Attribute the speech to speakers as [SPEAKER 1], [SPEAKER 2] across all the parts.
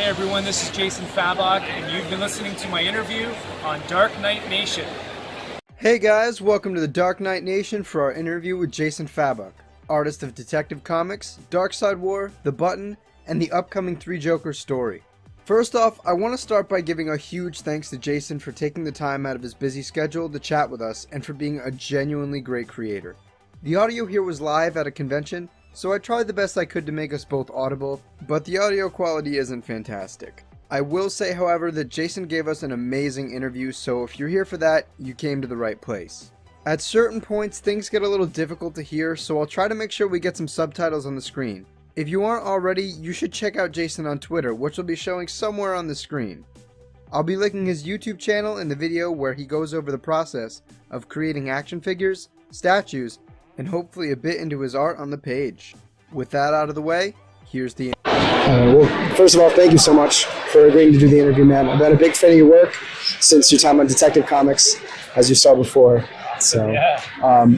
[SPEAKER 1] everyone, this is Jason Fabok, and you've been listening to my interview on Dark Knight Nation.
[SPEAKER 2] Hey guys, welcome to the Dark Knight Nation for our interview with Jason Fabok, artist of Detective Comics, Darkseid War, The Button, and the upcoming Three Jokers story. First off, I want to start by giving a huge thanks to Jason for taking the time out of his busy schedule to chat with us and for being a genuinely great creator. The audio here was live at a convention, so I tried the best I could to make us both audible, but the audio quality isn't fantastic. I will say, however, that Jason gave us an amazing interview, so if you're here for that, you came to the right place. At certain points, things get a little difficult to hear, so I'll try to make sure we get some subtitles on the screen. If you aren't already, you should check out Jason on Twitter, which will be showing somewhere on the screen. I'll be linking his YouTube channel in the video where he goes over the process of creating action figures, statues, and hopefully a bit into his art on the page. With that out of the way, here's the
[SPEAKER 3] well, first of all, thank you so much for agreeing to do the interview, man. I've been a big fan of your work since your time on Detective Comics, as you saw before. So,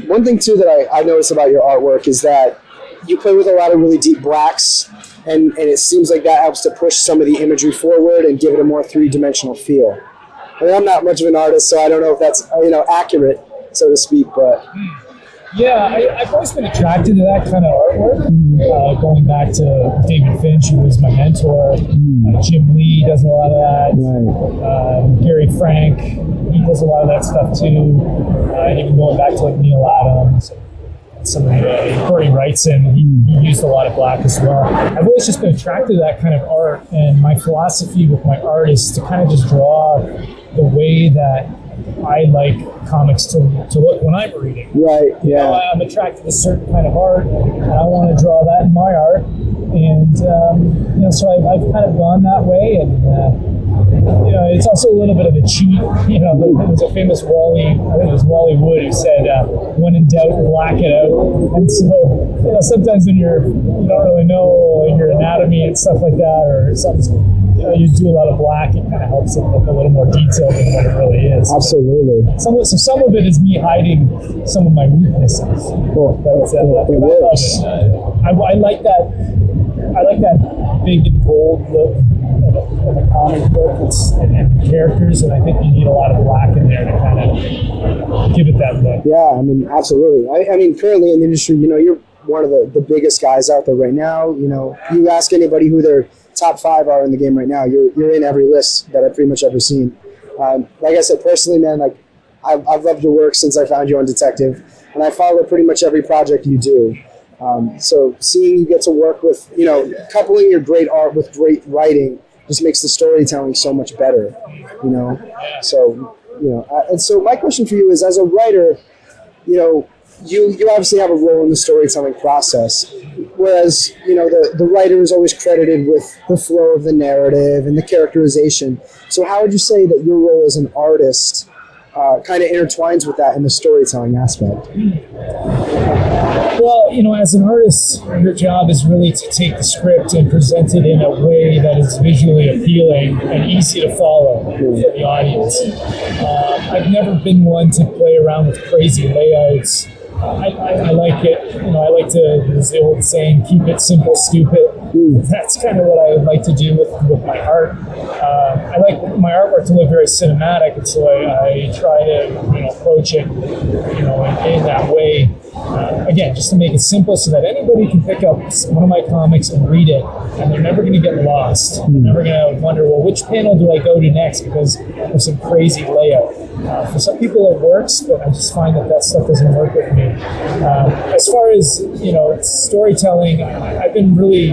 [SPEAKER 3] one thing too that I noticed about your artwork is that you play with a lot of really deep blacks, and it seems like that helps to push some of the imagery forward and give it a more three-dimensional feel. I mean, I'm not much of an artist, so I don't know if that's accurate, so to speak, but...
[SPEAKER 4] Yeah, I've always been attracted to that kind of artwork. Going back to David Finch, who was my mentor. Jim Lee does a lot of that.
[SPEAKER 3] Right.
[SPEAKER 4] Gary Frank, he does a lot of that stuff too. Even going back to like Neil Adams. Some of the Corey Wrightson, he used a lot of black as well. I've always just been attracted to that kind of art, and my philosophy with my art is to kind of just draw the way that I like comics to look when I'm reading.
[SPEAKER 3] Right, yeah.
[SPEAKER 4] I'm attracted to a certain kind of art, and I want to draw that in my art. And, so I've kind of gone that way, and, it's also a little bit of a cheat. There was a famous Wally, I think it was Wally Wood, who said, when in doubt, black it out. And so, sometimes when you don't really know your anatomy and stuff like that, or something's, you do a lot of black, it kind of helps it look a little more detailed than what it really is.
[SPEAKER 3] Absolutely.
[SPEAKER 4] Some of it is me hiding some of my weaknesses.
[SPEAKER 3] Cool.
[SPEAKER 4] But
[SPEAKER 3] it works.
[SPEAKER 4] I like that. I like that big and bold look of a comic book and characters, and I think you need a lot of black in there to kind of give it that look.
[SPEAKER 3] Yeah, I mean, absolutely. I mean, currently in the industry, you're one of the biggest guys out there right now. You ask anybody who their top 5 are in the game right now, you're in every list that I've pretty much ever seen. Like I said, personally, man, like I've loved your work since I found you on Detective, and I follow pretty much every project you do. So seeing you get to work with, coupling your great art with great writing just makes the storytelling so much better, So, and so my question for you is, as a writer, you obviously have a role in the storytelling process, whereas, the writer is always credited with the flow of the narrative and the characterization. So how would you say that your role as an artist kind of intertwines with that in the storytelling aspect?
[SPEAKER 4] Well, as an artist, your job is really to take the script and present it in a way that is visually appealing and easy to follow for the audience. I've never been one to play around with crazy layouts. I like it. I like to, there's the old saying, keep it simple, stupid. That's kind of what I like to do with my art. I like my artwork to look very cinematic, and so I try to approach it in that way. Again, just to make it simple so that anybody can pick up one of my comics and read it, and they're never going to get lost. They're never going to wonder, well, which panel do I go to next because of some crazy layout. For some people it works, but I just find that stuff doesn't work with me. As far as storytelling, I've been really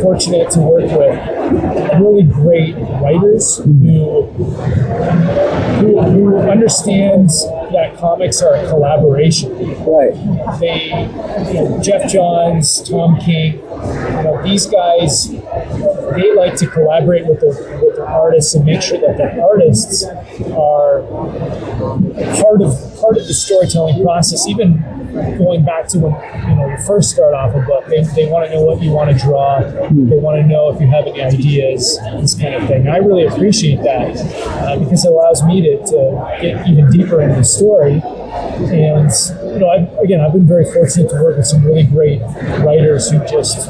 [SPEAKER 4] fortunate to work with really great writers who understands that comics are a collaboration.
[SPEAKER 3] Right.
[SPEAKER 4] Jeff Johns, Tom King, these guys, they like to collaborate with their artists and make sure that the artists are part of the storytelling process. Even going back to when you first start off a book, they want to know what you want to draw. They want to know if you have any ideas, this kind of thing. I really appreciate that because it allows me to get even deeper into the story. And I've been very fortunate to work with some really great writers who just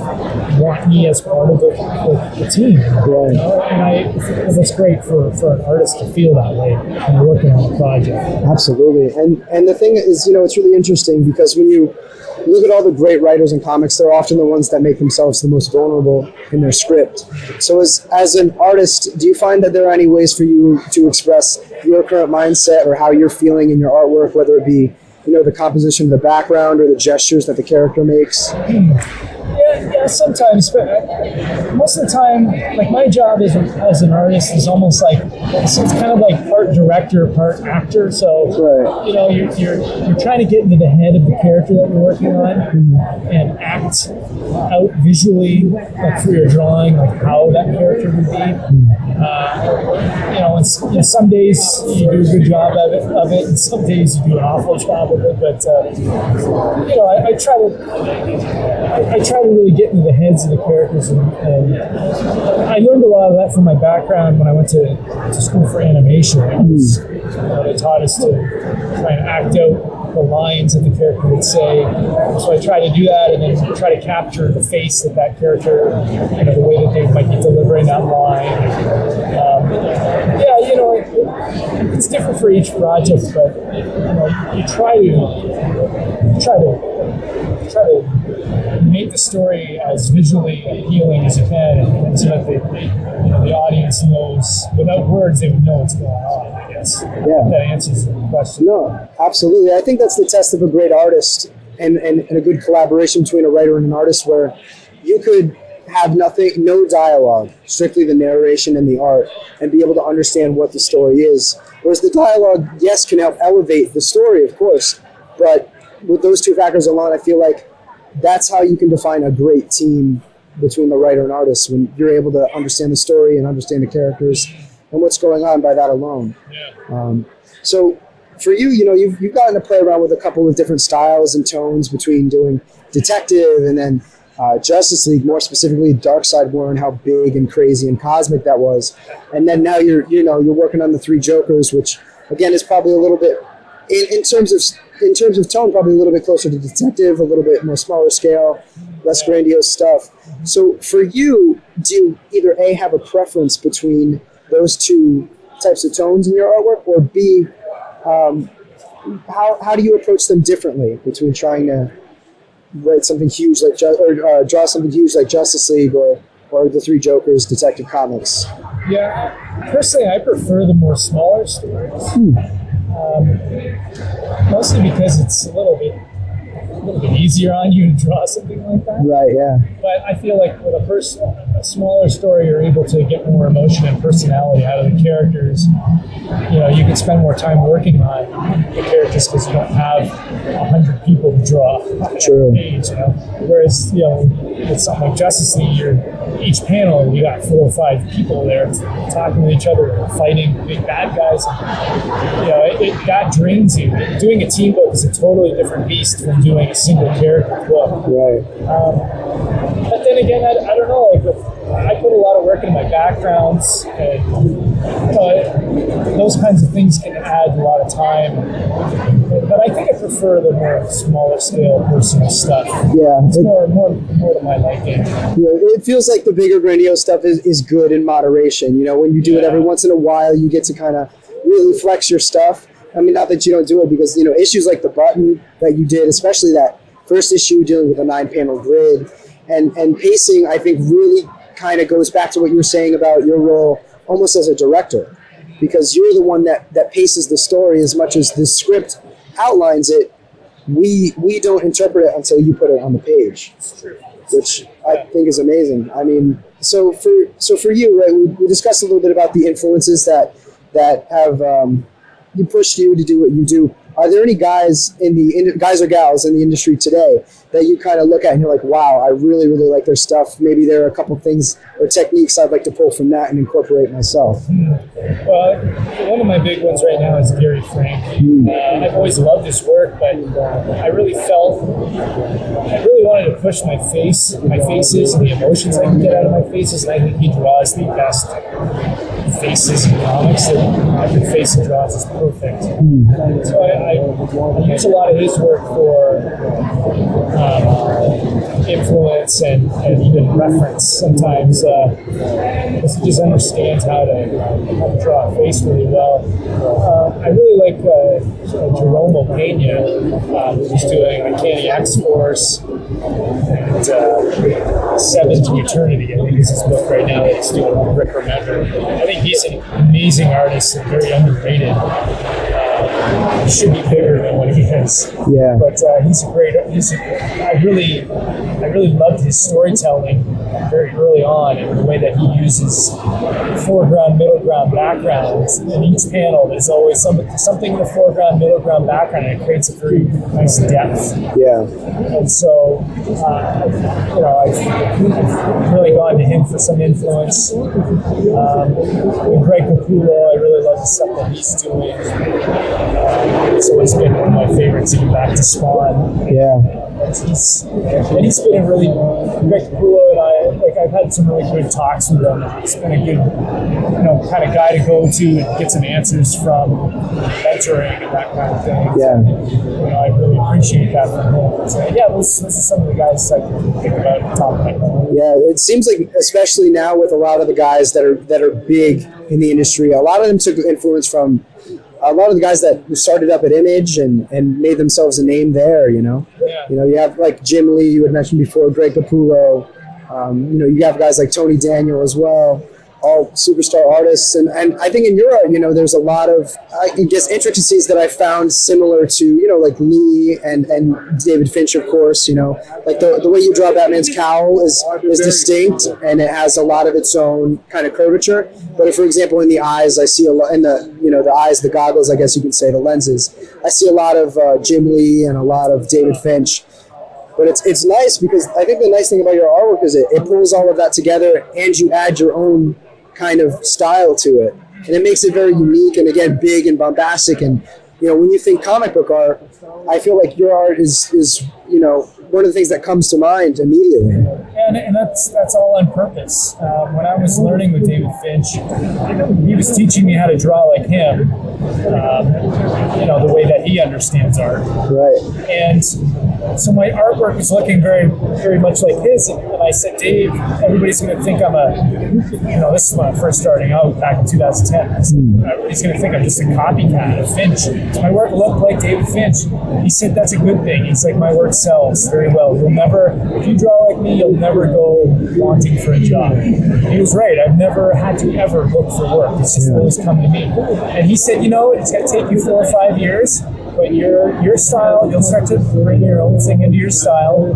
[SPEAKER 4] want me as part of the team.
[SPEAKER 3] Right.
[SPEAKER 4] And I think that's great for an artist to feel that way when you're working on a project.
[SPEAKER 3] Absolutely. And the thing is, it's really interesting because when you look at all the great writers in comics, they're often the ones that make themselves the most vulnerable in their script. So as an artist, do you find that there are any ways for you to express your current mindset or how you're feeling in your artwork, whether it be, the composition of the background or the gestures that the character makes?
[SPEAKER 4] Yeah, sometimes, but most of the time, like my job as an artist is almost like it's kind of like part director, part actor. So
[SPEAKER 3] Right.
[SPEAKER 4] You're trying to get into the head of the character that you're working on and act out visually, like through your drawing, like how that character would be. And some days you do a good job of it, and some days you do an awful job of it. But I try to really get into the heads of the characters, and I learned a lot of that from my background when I went to school for animation. They taught us to try and act out the lines that the character would say. So I try to do that, and then try to capture the face of that character, the way that they might be delivering that line. It's different for each project, but you try to make the story as visually appealing as you can, and so that the audience knows, without words, they would know what's going on, I guess.
[SPEAKER 3] Yeah.
[SPEAKER 4] That answers the question.
[SPEAKER 3] No, absolutely. I think that's the test of a great artist and a good collaboration between a writer and an artist, where you could have no dialogue, strictly the narration and the art, and be able to understand what the story is. Whereas the dialogue, yes, can help elevate the story, of course, but with those two factors alone, I feel like that's how you can define a great team between the writer and artist, when you're able to understand the story and understand the characters and what's going on by that alone.
[SPEAKER 4] Yeah.
[SPEAKER 3] So for you, you've gotten to play around with a couple of different styles and tones between doing detective and then Justice League, more specifically Darkseid War, and how big and crazy and cosmic that was. And then now you're working on the Three Jokers, which again is probably a little bit in terms of tone, probably a little bit closer to detective, a little bit more smaller scale, less grandiose stuff. So for you, do you either A, have a preference between those two types of tones in your artwork, or B, how do you approach them differently between trying to write something huge like draw something huge like Justice League or the Three Jokers, Detective Comics?
[SPEAKER 4] Yeah, personally, I prefer the more smaller stories. Mostly because it's a little bit easier on you to draw something like that.
[SPEAKER 3] Right, yeah.
[SPEAKER 4] But I feel like with a smaller story, you're able to get more emotion and personality out of the characters. You can spend more time working on the characters because you don't have 100 people to draw on a page. Whereas, with something like Justice League, each panel, you got 4 or 5 people there talking with each other, fighting big bad guys. That drains you. Doing a team book is a totally different beast from doing a single character book.
[SPEAKER 3] Right.
[SPEAKER 4] But then again, I don't know. I put a lot of work into my backgrounds, and those kinds of things can add a lot of time. But I think I prefer the more smaller scale personal stuff.
[SPEAKER 3] Yeah,
[SPEAKER 4] it's more to my liking.
[SPEAKER 3] It feels like the bigger grandiose stuff is good in moderation. When you do it every once in a while, you get to kind of really flex your stuff. I mean, not that you don't do it, because issues like the button that you did, especially that first issue dealing with a 9-panel grid and pacing, I think really kind of goes back to what you were saying about your role almost as a director, because you're the one that paces the story as much as the script outlines it. We don't interpret it until you put it on the page, which I think is amazing. I mean, so for you, right? We discussed a little bit about the influences that have you pushed you to do what you do. Are there any guys guys or gals in the industry today that you kind of look at and you're like, wow, I really, really like their stuff? Maybe there are a couple things or techniques I'd like to pull from that and incorporate myself.
[SPEAKER 4] Well, one of my big ones right now is Gary Frank. I've always loved his work, but I really wanted to push my faces and the emotions I can get out of my faces, and I think he draws the best faces in comics that every face he draws is perfect. So I use a lot of his work for influence and even reference sometimes, because he just understands how to draw a face really well. I really like Jerome Pena, who's doing Uncanny X-Force and Seven to Eternity, I think is his book right now that he's doing with Rick Remender. I think he's an amazing artist and very underrated. He should be bigger than what he is.
[SPEAKER 3] Yeah.
[SPEAKER 4] But he's a great. I really loved his storytelling very early on, and the way that he uses foreground, middle ground, backgrounds. In each panel, there's always something in the foreground, middle ground, background, and it creates a very nice depth.
[SPEAKER 3] Yeah.
[SPEAKER 4] And so, I've really gone to him for some influence. With Greg Capullo, I really love the stuff that he's doing. It's always been one of my favorites, even back to Spawn.
[SPEAKER 3] Yeah.
[SPEAKER 4] He's been a really, Greg Capullo and I've had some really good talks with him. He's been a good, kind of guy to go to and get some answers from, mentoring and that kind of thing.
[SPEAKER 3] Yeah.
[SPEAKER 4] I really appreciate that from him. So, yeah, those are some of the guys I think about at the top of my head.
[SPEAKER 3] Yeah, it seems like, especially now with a lot of the guys that are big in the industry, a lot of them took influence from a lot of the guys that started up at Image and made themselves a name there,
[SPEAKER 4] Yeah.
[SPEAKER 3] You have like Jim Lee, you had mentioned before, Greg Capullo. You have guys like Tony Daniel as well, all superstar artists. And I think in your art, there's a lot of, I guess, intricacies that I found similar to, like Lee and David Finch, of course, like the way you draw Batman's cowl is distinct and it has a lot of its own kind of curvature. But for example, in the eyes, I see a lot, in the eyes, the goggles, I guess you can say, the lenses, I see a lot of Jim Lee and a lot of David Finch. But it's nice because I think the nice thing about your artwork is it pulls all of that together and you add your own kind of style to it. And it makes it very unique and, again, big and bombastic. And, when you think comic book art, I feel like your art is one of the things that comes to mind immediately.
[SPEAKER 4] And that's all on purpose. When I was learning with David Finch, he was teaching me how to draw like him, the way that he understands art.
[SPEAKER 3] Right.
[SPEAKER 4] And so my artwork is looking very, very much like his. And I said, Dave, everybody's going to think I'm this is when I first starting out back in 2010. I said, everybody's going to think I'm just a copycat of Finch. So my work looked like David Finch. He said, that's a good thing. He's like, my work sells very well. If you draw like me, you'll never go wanting for a job. He was right. I've never had to ever look for work. It's just always come to me. And he said, it's going to take you 4 or 5 years, but your style, you'll start to bring your own thing into your style.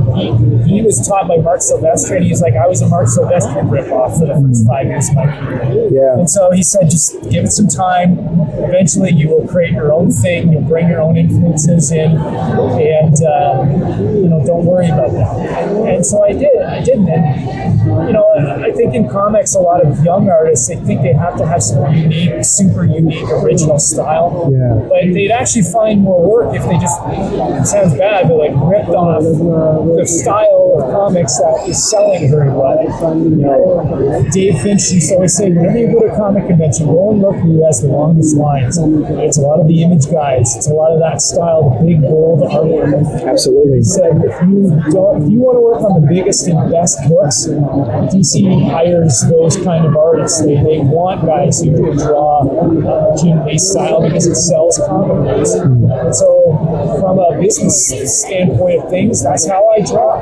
[SPEAKER 4] He was taught by Mark Silvestre, and he's like, I was a Mark Silvestre ripoff for the first 5 years of my career.
[SPEAKER 3] Yeah.
[SPEAKER 4] And so he said, just give it some time. Eventually, you will create your own thing. You'll bring your own influences in, and don't worry about that. And so I did. And I think in comics, a lot of young artists, they think they have to have some unique, super unique, original style.
[SPEAKER 3] Yeah.
[SPEAKER 4] But they'd actually find more work if they just, it sounds bad, but ripped off the style of comics that is selling very well. Dave Finch used to always say, whenever you go to a comic convention, go and look who has the longest lines. It's a lot of the Image guys. It's a lot of that style, the big, bold artwork.
[SPEAKER 3] Absolutely.
[SPEAKER 4] He said, if you want to work on the biggest and best books, DC hires those kind of artists. They want guys who can draw Jim Lee's style because it sells comic books. And so, from a business standpoint of things, that's how I draw.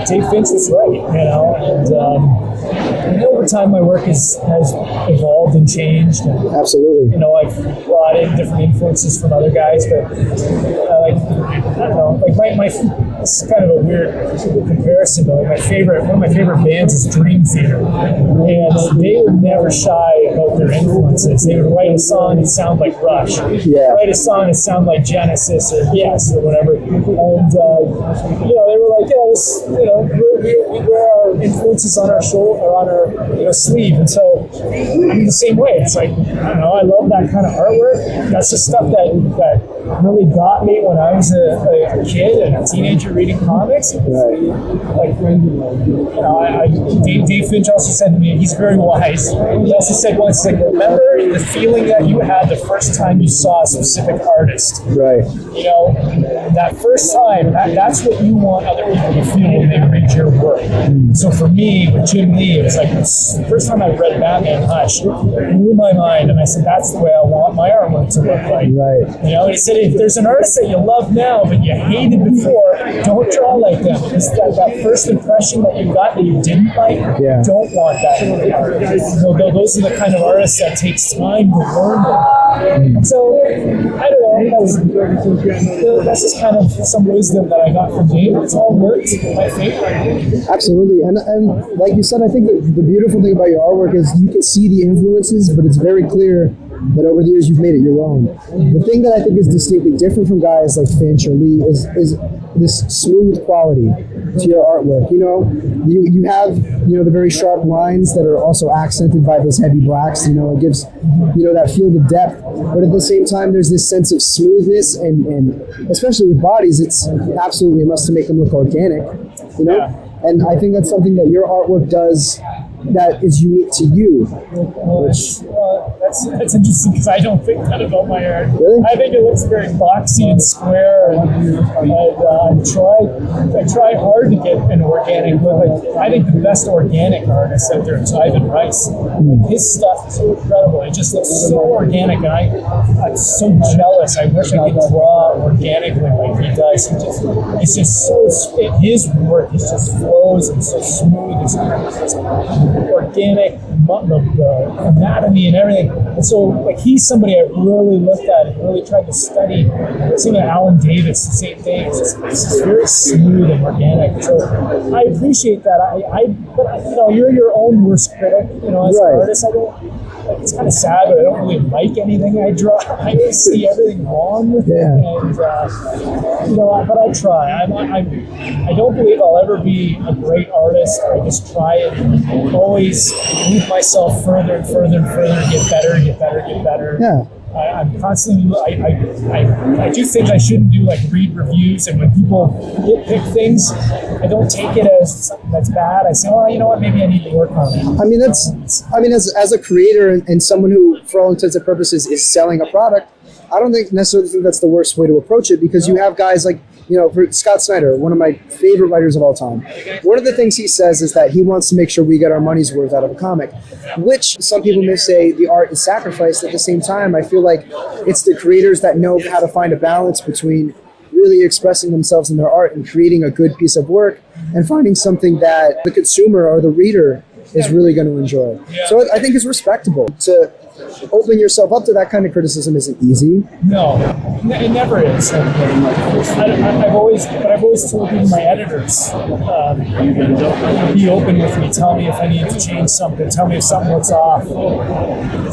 [SPEAKER 4] Dave Finch was right, and over time my work has evolved and changed. And,
[SPEAKER 3] Absolutely.
[SPEAKER 4] I've brought in different influences from other guys, but I don't know, my it's kind of a weird comparison, but one of my favorite bands is Dream Theater, and they were never shy about their influences. They would write a song and sound like Rush, write a song and sound like Genesis or Yes or whatever, and they were like, we wear our influences on our shoulder or on our sleeve, and so in the same way, it's like I love that kind of artwork. That's the stuff that really got me when I was a kid and a teenager reading comics. Like, Dave Finch also said to me, he's very wise. He also said once, like, remember the feeling that you had the first time you saw a specific artist.
[SPEAKER 3] Right.
[SPEAKER 4] You know, that first time, that's what you want other people to feel when they read your work. So for me, with Jim Lee, it was like the first time I read Batman Hush, it blew my mind, and I said, that's the way I want my artwork to look like.
[SPEAKER 3] Right.
[SPEAKER 4] You know, he said, if there's an artist that you love now but you hated before, don't draw like them, because that first impression that you got that you didn't like, don't want that in the artist. So those are the kind of artists that takes time to learn them. So I don't know. That's just kind of some wisdom that I got from Dave. It's all worked in my favor.
[SPEAKER 3] Absolutely, and like you said, I think the beautiful thing about your artwork is you can see the influences, but it's very clear that over the years you've made it your own. The thing that I think is distinctly different from guys like Finch or Lee is this smooth quality to your artwork. You know, you have, you know, the very sharp lines that are also accented by those heavy blacks. You know, it gives, you know, that feel of depth, but at the same time there's this sense of smoothness, and especially with bodies, it's absolutely a must to make them look organic. You know, and I think that's something that your artwork does that is unique to you.
[SPEAKER 4] That's interesting, because I don't think that about my art.
[SPEAKER 3] Really?
[SPEAKER 4] I think it looks very boxy and square, and I try hard to get an organic look. I think the best organic artist out there is Ivan Rice. Like, his stuff is incredible. It just looks so organic, and I'm so jealous. I wish I could draw organically like he does. It's just so, his work is just flows and so smooth. It's organic, the anatomy and everything. And so, like, he's somebody I really looked at and really tried to study. Same with Alan Davis, the same thing. It's just very smooth and organic. So I appreciate that. But you know, you're your own worst critic. You know, as an artist, I don't. Like, it's kind of sad, but I don't really like anything I draw. I just see everything wrong with it, and you know. But I try. I don't believe I'll ever be a great artist. I just try and always move myself further and further and further, get better, get better, get better.
[SPEAKER 3] Yeah.
[SPEAKER 4] I'm constantly. I do think I shouldn't do like read reviews, and when people nitpick things, I don't take it as something that's bad. I say, well, you know what, maybe I need to work on it.
[SPEAKER 3] I mean, as a creator and someone who, for all intents and purposes, is selling a product, I don't necessarily think that's the worst way to approach it, because you have guys like, you know, for Scott Snyder, one of my favorite writers of all time. One of the things he says is that he wants to make sure we get our money's worth out of a comic, which some people may say the art is sacrificed. At the same time, I feel like it's the creators that know how to find a balance between really expressing themselves in their art and creating a good piece of work and finding something that the consumer or the reader is really going to enjoy. So I think it's respectable. To open yourself up to that kind of criticism isn't easy.
[SPEAKER 4] No, it never is. I've always told even my editors, be open with me. Tell me if I need to change something. Tell me if something looks off.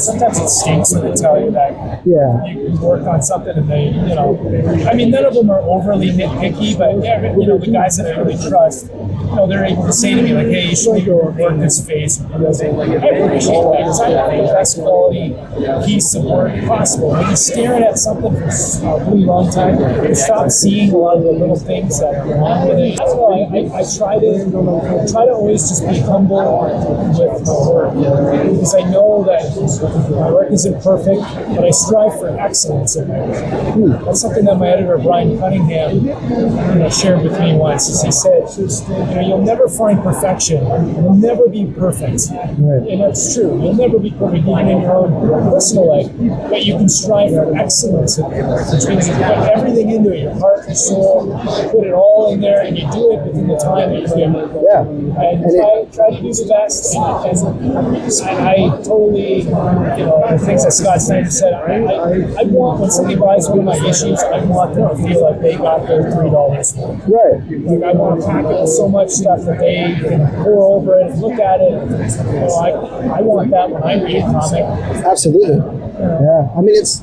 [SPEAKER 4] Sometimes it stinks when they tell you that you worked on something and they, you know, I mean, none of them are overly nitpicky, but you know, the guys that I really trust, you know, they're able to say to me like, hey, you should work this phase. I appreciate that, because I want the best quality piece of work possible. When you're staring at something for a really long time, you stop seeing a lot of the little things that are wrong with it. I don't know. I try to always just be humble with my work, because I know that my work isn't perfect, but I strive for excellence in my work. That's something that my editor Brian Cunningham, you know, shared with me once. Is he said, you know, you'll never find perfection. You'll never be perfect, and that's true. You'll never be perfect, even in your own personal life, but you can strive for excellence in it, which means you put everything into it, your heart, your soul, you put it all in there, and you do it within the time that you're given. And try to do the best. And I totally, you know, the things that Scott Snyder said, I want, when somebody buys one of my issues, I want them to feel like they got their $3 for it. Like, I want to pack it with so much stuff that they can pour over it and look at it. You know, I want that when I read a comic.
[SPEAKER 3] Absolutely. Yeah. I mean, it's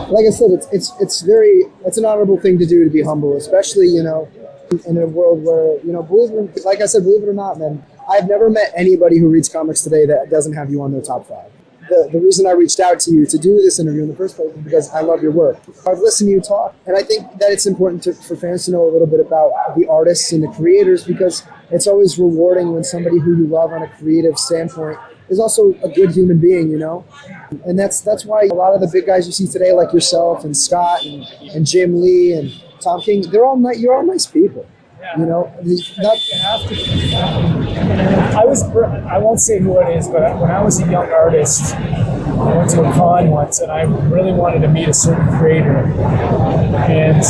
[SPEAKER 3] like I said, it's an honorable thing to do, to be humble, especially, you know, in a world where, you know, believe it or not, man, I've never met anybody who reads comics today that doesn't have you on their top 5. the reason I reached out to you to do this interview in the first place is because I love your work. I've listened to you talk, and I think that it's important for fans to know a little bit about the artists and the creators, because it's always rewarding when somebody who you love on a creative standpoint is also a good human being, you know? And that's why a lot of the big guys you see today, like yourself and Scott and Jim Lee and Tom King, you're all nice people. You know,
[SPEAKER 4] I won't say who it is, but when I was a young artist, I went to a con once and I really wanted to meet a certain creator. And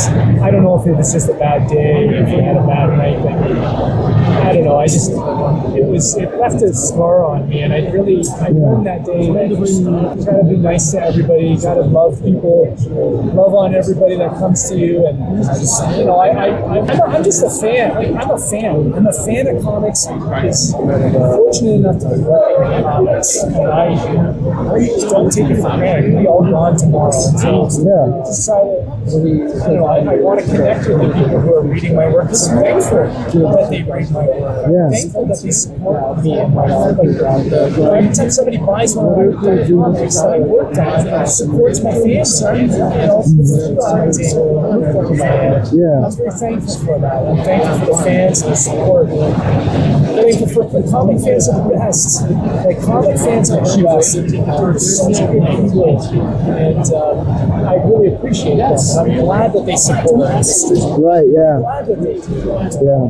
[SPEAKER 4] I don't know if it was just a bad day, if he had a bad night, but I don't know. It left a scar on me, and I learned that day that you gotta be nice to everybody, you gotta love people, love on everybody that comes to you, and you know, I'm just a fan. I'm a fan. I'm a fan of comics. I'm fortunate enough to be working in comics, and I just don't take it for granted. We'll be all gone tomorrow. So I want to connect with the people who are reading my work. Because I'm thankful that they read my work. I'm thankful that they support me and my work. Every time somebody buys one of my comics that I worked on, it supports my family. I'm very thankful for that. I'm thankful for the fans and the support. I'm thankful for the comic fans are the best. Like, comic fans are the best. They're such good people, and I really appreciate that. I'm glad that they support us.
[SPEAKER 3] Right, yeah.
[SPEAKER 4] I'm glad that they do.
[SPEAKER 3] Yeah.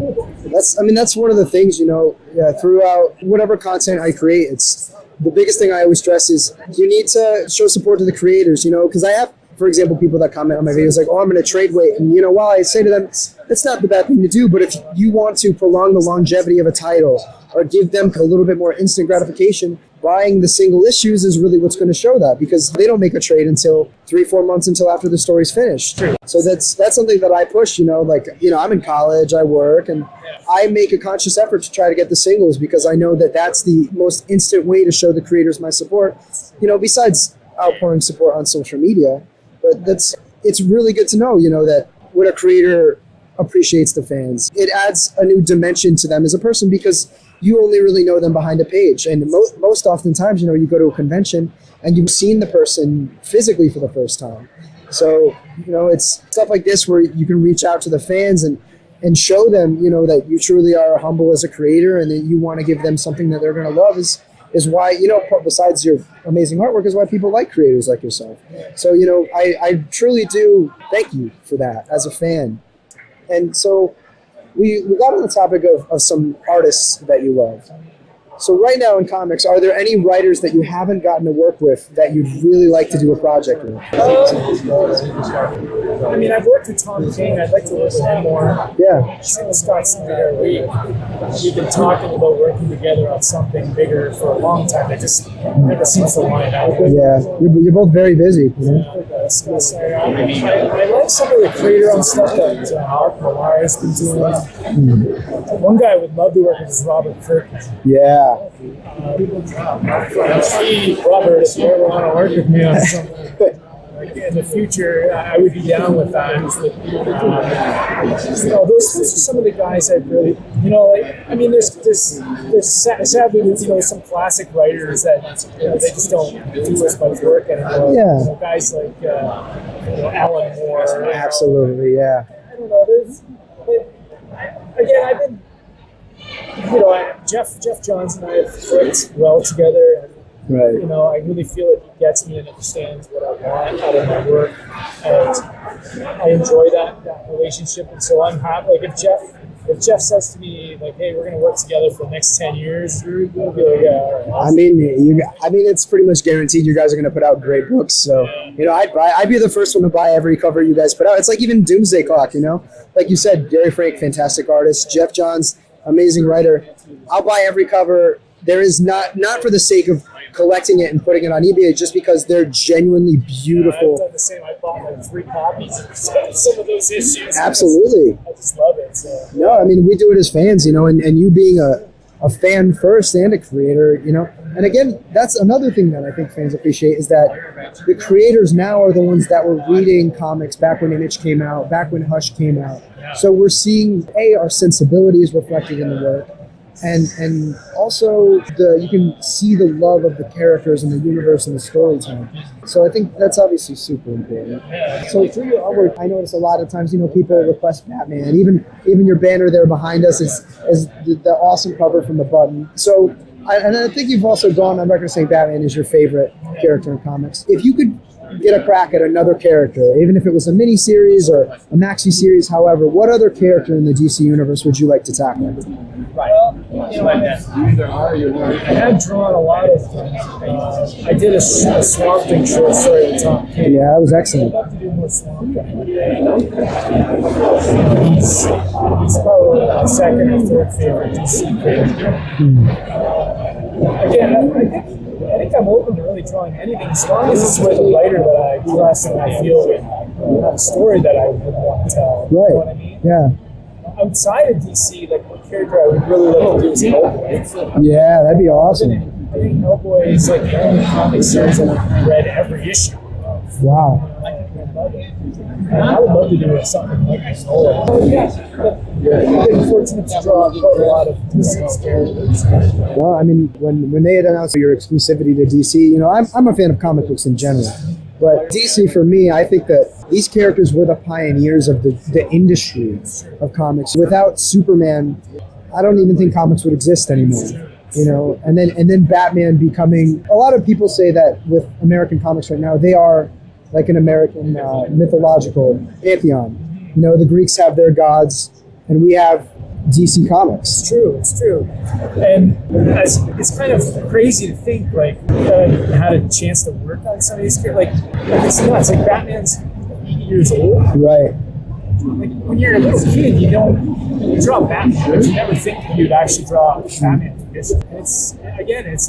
[SPEAKER 3] That's one of the things, you know, throughout whatever content I create, it's the biggest thing I always stress is you need to show support to the creators, you know, because I have, for example, people that comment on my videos like, oh, I'm going to trade weight. And, you know, while I say to them, that's not the bad thing to do, but if you want to prolong the longevity of a title or give them a little bit more instant gratification, buying the single issues is really what's going to show that, because they don't make a trade until 3-4 months until after the story's finished. True. So that's something that I push, you know, like, you know, I'm in college, I work, and I make a conscious effort to try to get the singles because I know that that's the most instant way to show the creators my support, you know, besides outpouring support on social media. But it's really good to know, you know, that when a creator appreciates the fans, it adds a new dimension to them as a person, because you only really know them behind a page. And most oftentimes, you know, you go to a convention and you've seen the person physically for the first time. So, you know, it's stuff like this where you can reach out to the fans and show them, you know, that you truly are humble as a creator and that you want to give them something that they're going to love is why, you know, besides your amazing artwork, is why people like creators like yourself. So, you know, I truly do thank you for that as a fan. And so we got on the topic of some artists that you love. So right now in comics, are there any writers that you haven't gotten to work with that you'd really like to do a project with?
[SPEAKER 4] I mean, I've worked with Tom King. I'd like to work with him more.
[SPEAKER 3] Yeah.
[SPEAKER 4] Same with Scott Snyder. We've been talking about working together on something bigger for a long time. It just never seems to line up.
[SPEAKER 3] Yeah, you're both very busy. You know?
[SPEAKER 4] I like some of the creator on stuff that Mark Millar has been doing. One guy I would love to work with is Robert Kirkman.
[SPEAKER 3] Yeah.
[SPEAKER 4] Robert, if you ever want to work with me on something in the future, I would be down with that. You know, those are some of the guys I really, you know, like, I mean, there's sadly, you know, some classic writers that, you know, they just don't do as much work anymore.
[SPEAKER 3] Yeah.
[SPEAKER 4] You know, guys like, you know, Alan Moore.
[SPEAKER 3] Absolutely, yeah.
[SPEAKER 4] I don't know. Again, I've been, you know, Jeff Johns and I have worked well together, and
[SPEAKER 3] right.
[SPEAKER 4] You know, I really feel like he gets me and understands what I want out of my work, and I enjoy that relationship. And so I'm happy. Like, if Jeff says to me, like, "Hey, we're going to work together for the next 10 years," I'll be like, "Yeah, all right." I
[SPEAKER 3] mean, it's pretty much guaranteed you guys are going to put out great books. So, you know, I'd be the first one to buy every cover you guys put out. It's like even Doomsday Clock, you know, like you said, Gary Frank, fantastic artist, Jeff Johns, amazing writer. I'll buy every cover. There is not for the sake of collecting it and putting it on eBay, just because they're genuinely beautiful.
[SPEAKER 4] I've done the same. I bought like 3 copies of some of those issues.
[SPEAKER 3] Absolutely.
[SPEAKER 4] I just love it. So.
[SPEAKER 3] No, I mean, we do it as fans, you know, and you being a fan first and a creator, you know. And again, that's another thing that I think fans appreciate, is that the creators now are the ones that were reading comics back when Image came out, back when Hush came out. So we're seeing, our sensibilities reflected in the work, and also you can see the love of the characters and the universe and the storytelling. So I think that's obviously super important. So through your artwork, I notice a lot of times, people request Batman. Even your banner there behind us is the awesome cover from the Button. So I think you've also gone on record saying Batman is your favorite character in comics. If you could get a crack at another character, even if it was a mini-series or a maxi-series, however, what other character in the DC universe would you like to tackle?
[SPEAKER 4] Well, I had drawn a lot of things. I did a Swamp Thing short story with Tom King.
[SPEAKER 3] Yeah, that was excellent.
[SPEAKER 4] I'd love to do more Swamp Thing. He's probably my second or third favorite DC character. Again, I think I'm open to really drawing anything as long as it's with a writer that I trust and I feel have a story that I would want to tell.
[SPEAKER 3] Right.
[SPEAKER 4] You know what I mean?
[SPEAKER 3] Yeah.
[SPEAKER 4] Outside of DC, like one character I would really like to do is Hellboy.
[SPEAKER 3] Yeah, that'd be awesome.
[SPEAKER 4] I think Hellboy is like the only comic series that I've read every issue of.
[SPEAKER 3] Wow.
[SPEAKER 4] I would love to do something like this. I've been fortunate to draw quite a lot of DC's characters.
[SPEAKER 3] Well, I mean, when they had announced your exclusivity to DC, I'm a fan of comic books in general. But DC, for me, I think that these characters were the pioneers of the industry of comics. Without Superman, I don't even think comics would exist anymore. And then Batman becoming. A lot of people say that with American comics right now, they are like an American mythological pantheon. The Greeks have their gods, and we have DC Comics.
[SPEAKER 4] It's true. And it's kind of crazy to think, like, that I had a chance to work on some of these characters. Like it's nuts. Like, Batman's 80 years old.
[SPEAKER 3] Right.
[SPEAKER 4] Like, when you're a little kid, you draw Batman, but you never think that you'd actually draw Batman. It's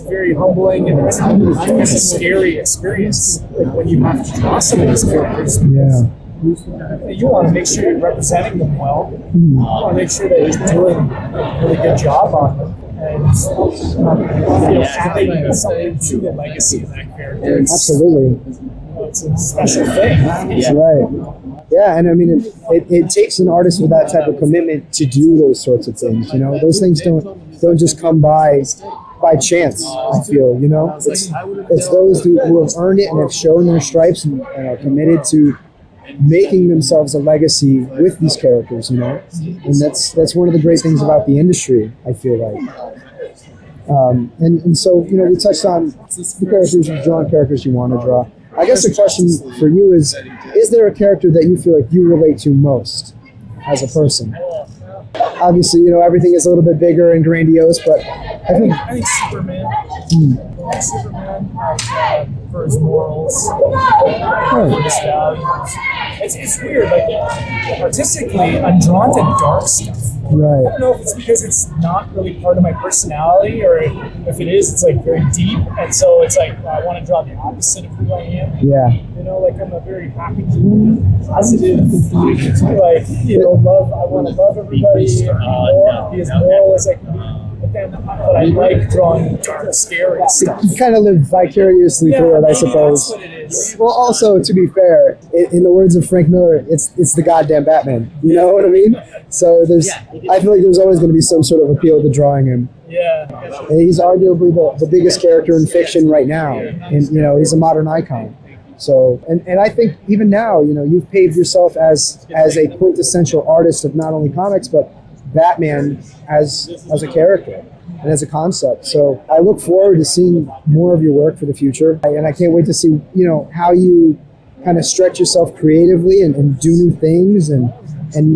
[SPEAKER 4] a very humbling and it's kind of a scary experience, like, when you have to draw some of these characters.
[SPEAKER 3] Yeah.
[SPEAKER 4] You want to make sure you're representing them well. You want to make sure that you're doing a really good job on them. And adding something to the legacy of that character.
[SPEAKER 3] Absolutely.
[SPEAKER 4] It's a special thing.
[SPEAKER 3] That's right. Yeah, and I mean, it takes an artist with that type of commitment to do those sorts of things. Those things don't just come by chance. I feel, it's those who have earned it and have shown their stripes and are committed to making themselves a legacy with these characters. And that's one of the great things about the industry, I feel like. And so we touched on the characters you've drawn, characters you want to draw. I guess the question for you is there a character that you feel like you relate to most as a person? Obviously, everything is a little bit bigger and grandiose, but I think
[SPEAKER 4] Superman. Superman, for his morals, for his values. It's weird. Like, artistically, I'm drawn to dark stuff.
[SPEAKER 3] Right.
[SPEAKER 4] I don't know if it's because it's not really part of my personality, or if it is, it's like very deep, and so it's like I want to draw the opposite of who I am.
[SPEAKER 3] Yeah.
[SPEAKER 4] Like, I'm a very happy, positive, like, love. I want to love everybody, be as moral as I can be. But I like drawing dark, scary stuff.
[SPEAKER 3] You kind of live vicariously through it, I suppose.
[SPEAKER 4] That's what it is.
[SPEAKER 3] Well, also, to be fair, in the words of Frank Miller, it's the goddamn Batman. You know what I mean? So I feel like there's always going to be some sort of appeal to drawing him.
[SPEAKER 4] Yeah.
[SPEAKER 3] And he's arguably the biggest character in fiction right now, and he's a modern icon. So, and I think even now, you've paved yourself as a quintessential artist of not only comics but Batman as a character and as a concept. So I look forward to seeing more of your work for the future, and I can't wait to see how you kind of stretch yourself creatively and do new things, and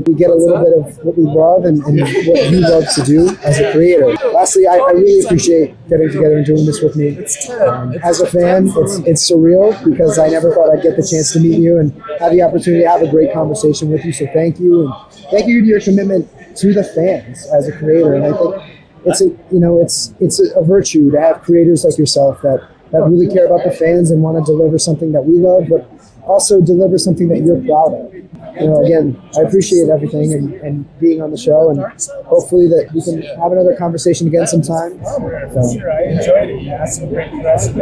[SPEAKER 3] we get a little bit of what we love and what you love to do as a creator. Lastly, I really appreciate getting together and doing this with me. As a fan, it's surreal because I never thought I'd get the chance to meet you and have the opportunity to have a great conversation with you. So thank you, and thank you to your commitment to the fans as a creator. And I think it's a virtue to have creators like yourself that really care about the fans and want to deliver something that we love, but also deliver something that you're proud of. Again, I appreciate everything and being on the show, and hopefully that we can have another conversation again sometime.
[SPEAKER 4] Sure, I enjoyed it. You asked some great questions.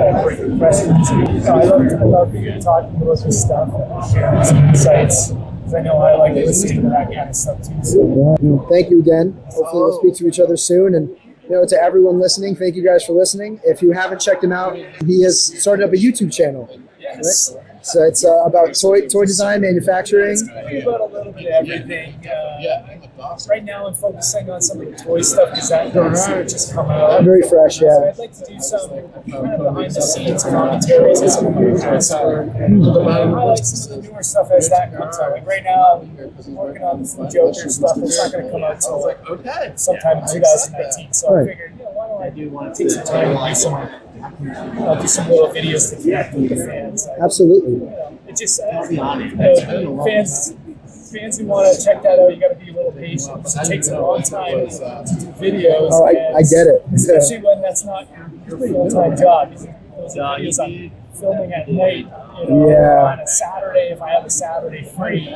[SPEAKER 4] I love talking about this stuff and sharing some insights. I know I like listening to that kind of stuff too.
[SPEAKER 3] So. Thank you again. Hopefully we'll speak to each other soon, and to everyone listening, thank you guys for listening. If you haven't checked him out, he has started up a YouTube channel.
[SPEAKER 1] Yes.
[SPEAKER 3] Right? So it's about toy design, manufacturing.
[SPEAKER 1] It's going to be about a little bit of everything. Right now I'm focusing on some of the toy stuff because that's just come out.
[SPEAKER 3] Very fresh,
[SPEAKER 1] So
[SPEAKER 3] yeah.
[SPEAKER 1] I'd like to do some kind of behind the scenes commentaries on some of the newer stuff. Highlight some of the newer stuff as that comes out. Like right now, I'm working on the Joker stuff. It's not going to come out until sometime in 2019. So I figured, why don't I take some time and do some little videos to connect with the fans.
[SPEAKER 3] Absolutely.
[SPEAKER 1] It just fans who want to check that out, you got to be a little patient. It takes a long time to do videos.
[SPEAKER 3] Oh, I get it.
[SPEAKER 1] Especially when that's not your full-time job. Those are videos I'm filming at night, on a Saturday if I have a Saturday free.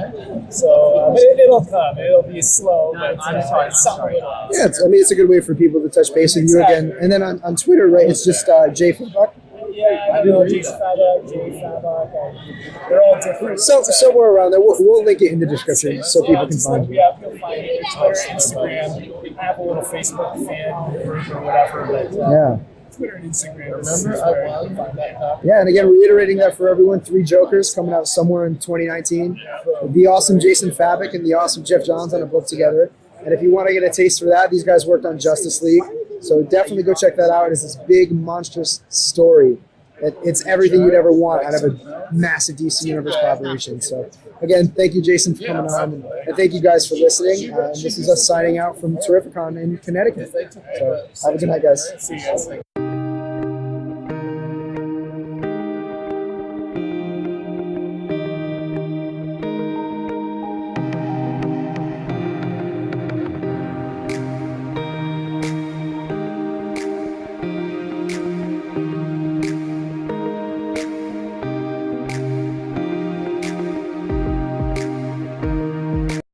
[SPEAKER 1] So but it'll come. It'll be slow, but it's something.
[SPEAKER 3] Yeah, it's a good way for people to touch base with you again. And then on Twitter, right, it's just Jay Fabok.
[SPEAKER 1] Yeah, I know Jason Fabok, Jay Fabok. They're all different.
[SPEAKER 3] So somewhere around there, we'll link it in the description so people can find you.
[SPEAKER 1] Yeah, you'll find it. Twitter, Instagram. I have a little Facebook fan group or whatever. But,
[SPEAKER 3] Yeah.
[SPEAKER 1] Twitter and Instagram is where you can find that.
[SPEAKER 3] Yeah, and again, reiterating that for everyone, 3 Jokers coming out somewhere in 2019. The awesome Jason Fabok and the awesome Jeff Johns on a book together. And if you want to get a taste for that, these guys worked on Justice League. So definitely go check that out. It's this big, monstrous story. It's everything you'd ever want out of a massive DC Universe collaboration. So again, thank you, Jason, for coming on. And thank you guys for listening. This is us signing out from Terrificon in Connecticut. So have a good night, guys.
[SPEAKER 1] See you guys.